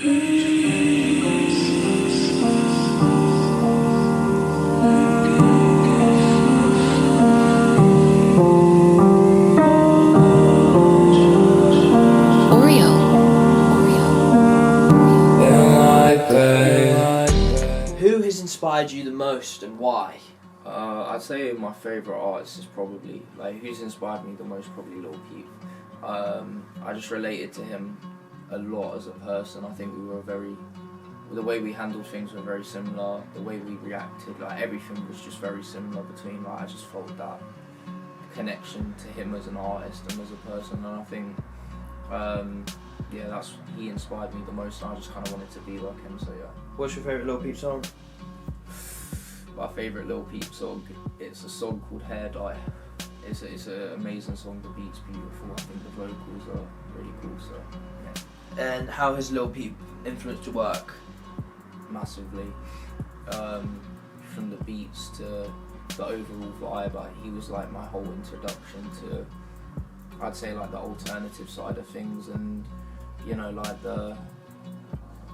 Who has inspired you the most and why? I'd say my favourite artist is probably, who's inspired me the most, probably Lil Peep. I just related to him a lot as a person. I think the way we handled things were very similar, the way we reacted, everything was just very similar between, I just felt that connection to him as an artist and as a person, and I think, he inspired me the most, and I just kind of wanted to be like him, so yeah. What's your favourite Lil Peep song? My favourite Lil Peep song, it's a song called Hair Dye. It's an amazing song, the beat's beautiful, I think the vocals are really cool, so yeah. And how has Lil Peep influenced your work? Massively. From the beats to the overall vibe, he was like my whole introduction to, I'd say, the alternative side of things, and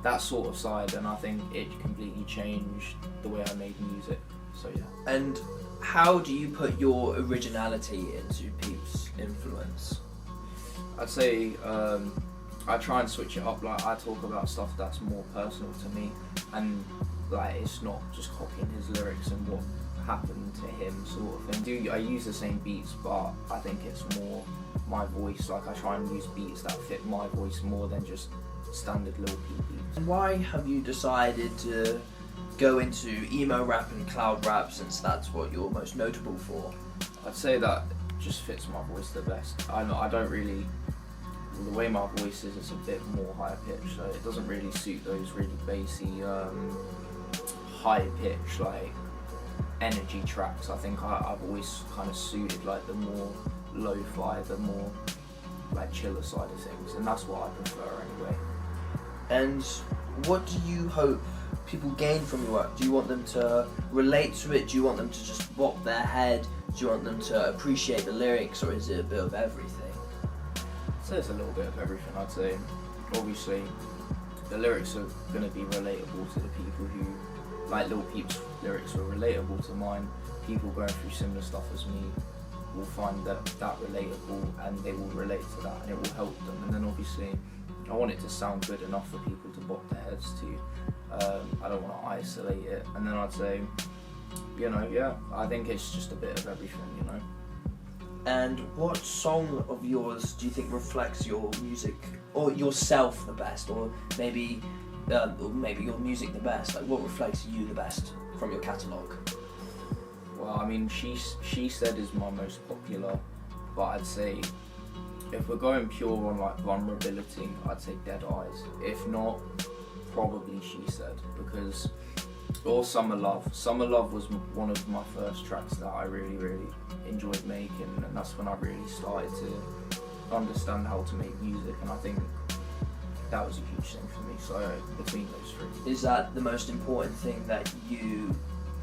that sort of side, and I think it completely changed the way I made music, so yeah. And how do you put your originality into Peep's influence? I'd say I try and switch it up, I talk about stuff that's more personal to me, and it's not just copying his lyrics and what happened to him sort of thing. I use the same beats, but I think it's more my voice, I try and use beats that fit my voice more than just standard Lil Peep beats. And why have you decided to go into emo rap and cloud rap, since that's what you're most notable for? I'd say that just fits my voice the best. I don't really, the way my voice is, it's a bit more higher pitched, so it doesn't really suit those really bassy, high pitch, energy tracks. I think I've always kind of suited the more lo-fi, the more chiller side of things, and that's what I prefer anyway. And what do you hope people gain from your work? Do you want them to relate to it? Do you want them to just bop their head? Do you want them to appreciate the lyrics, or is it a bit of everything? I'd say it's a little bit of everything. I'd say, obviously, the lyrics are going to be relatable to the people who, Lil Peep's lyrics were relatable to mine. People going through similar stuff as me will find that relatable, and they will relate to that, and it will help them. And then obviously, I want it to sound good enough for people to bop their heads to. I don't want to isolate it. And then I'd say, I think it's just a bit of everything, And what song of yours do you think reflects your music, or yourself the best, or maybe your music the best? What reflects you the best from your catalogue? Well, I mean, She Said is my most popular, but I'd say if we're going pure on vulnerability, I'd say Dead Eyes. If not, probably She Said, or Summer Love. Summer Love was one of my first tracks that I really, really enjoyed making, and that's when I really started to understand how to make music, and I think that was a huge thing for me. So between those three. Is that the most important thing that you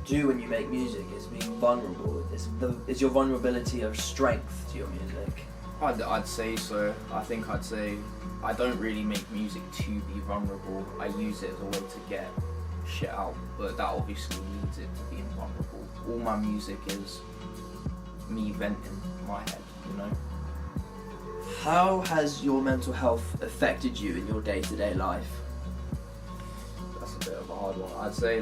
do when you make music, is being vulnerable? Is your vulnerability of strength to your music? I'd say so. I'd say I don't really make music to be vulnerable. I use it as a way to get shit out, but that obviously leads it to being vulnerable. All my music is me venting my head, How has your mental health affected you in your day-to-day life? That's a bit of a hard one. I'd say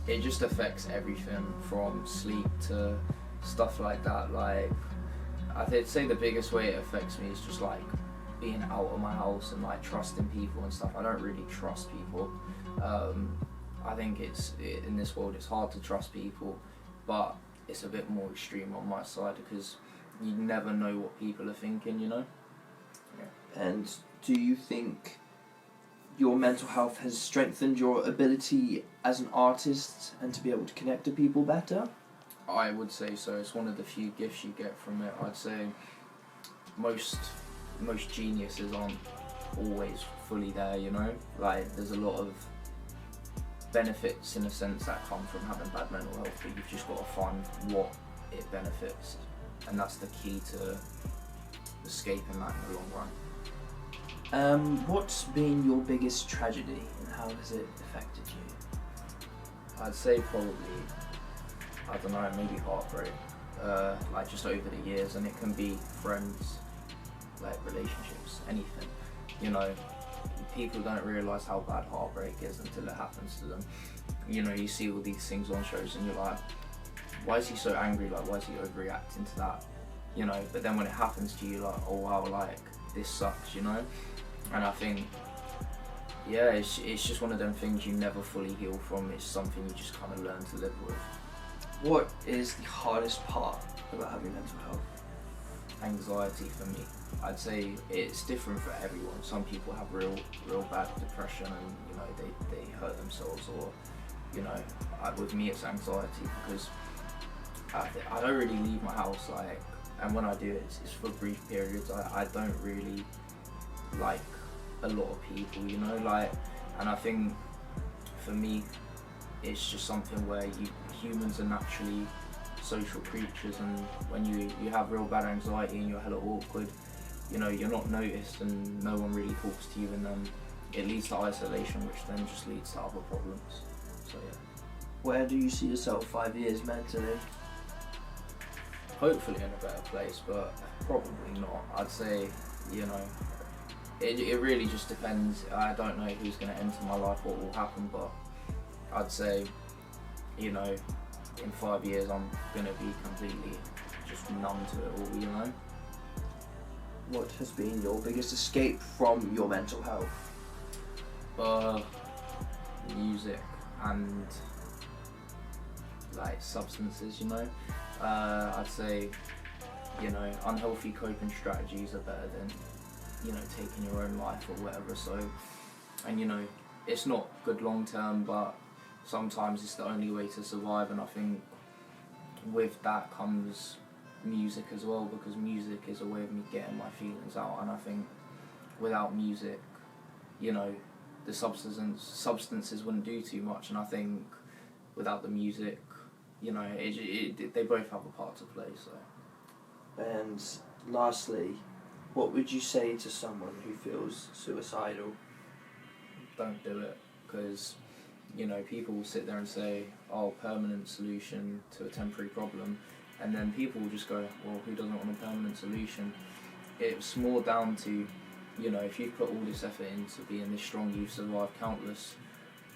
it just affects everything from sleep to stuff like that. I'd say the biggest way it affects me is just being out of my house and trusting people and stuff. I don't really trust people. I think in this world it's hard to trust people, but it's a bit more extreme on my side because you never know what people are thinking, Yeah. And do you think your mental health has strengthened your ability as an artist and to be able to connect to people better? I would say so. It's one of the few gifts you get from it. I'd say most geniuses aren't always fully there, There's a lot of benefits in a sense that come from having bad mental health, but you've just got to find what it benefits, and that's the key to escaping that in the long run. What's been your biggest tragedy and how has it affected you? I'd say probably, I don't know, maybe heartbreak. Like just over the years, and it can be friends, like relationships, anything. You know, people don't realise how bad heartbreak is until it happens to them. You know, you see all these things on shows and you're like, why is he so angry? Like, why is he overreacting to that? You know, but then when it happens to you, like, oh wow, like, this sucks, you know? And I think, yeah, it's just one of them things you never fully heal from. It's something you just kind of learn to live with. What is the hardest part about having mental health? Anxiety for me. I'd say it's different for everyone. Some people have real bad depression and, you know, they hurt themselves, or, you know, with me it's anxiety because I don't really leave my house, like, and when I do it's for brief periods. I don't really like a lot of people, you know, like, and I think for me it's just something where humans are naturally social creatures, and when you have real bad anxiety and you're hella awkward, you know, you're not noticed and no one really talks to you, and then it leads to isolation, which then just leads to other problems. So yeah. Where do you see yourself 5 years mentally? Hopefully in a better place, but probably not. I'd say, you know, it really just depends. I don't know who's going to enter my life, what will happen, but I'd say, you know, in 5 years I'm going to be completely just numb to it all, you know. What has been your biggest escape from your mental health? Music and like substances, you know. I'd say, you know, unhealthy coping strategies are better than, you know, taking your own life or whatever. So, and you know, it's not good long term, but sometimes it's the only way to survive. And I think with that comes music as well, because music is a way of me getting my feelings out. And I think without music, you know, the substances wouldn't do too much. And I think without the music, you know, they both have a part to play. So. And lastly, what would you say to someone who feels suicidal? Don't do it, because, you know, people will sit there and say, oh, permanent solution to a temporary problem, and then people will just go, well, who doesn't want a permanent solution? It's more down to, you know, if you've put all this effort into being this strong, you've survived countless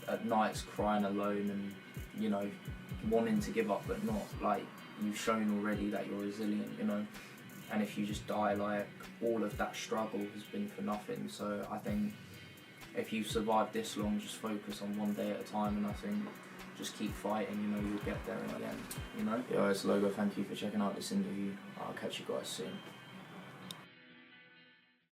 at nights crying alone and, you know, wanting to give up, but not, like, you've shown already that you're resilient, you know. And if you just die, like, all of that struggle has been for nothing. So I think if you've survived this long, just focus on one day at a time, and I think just keep fighting, you know, you'll get there in the end, you know. Yeah, it's Loga, thank you for checking out this interview. I'll catch you guys soon.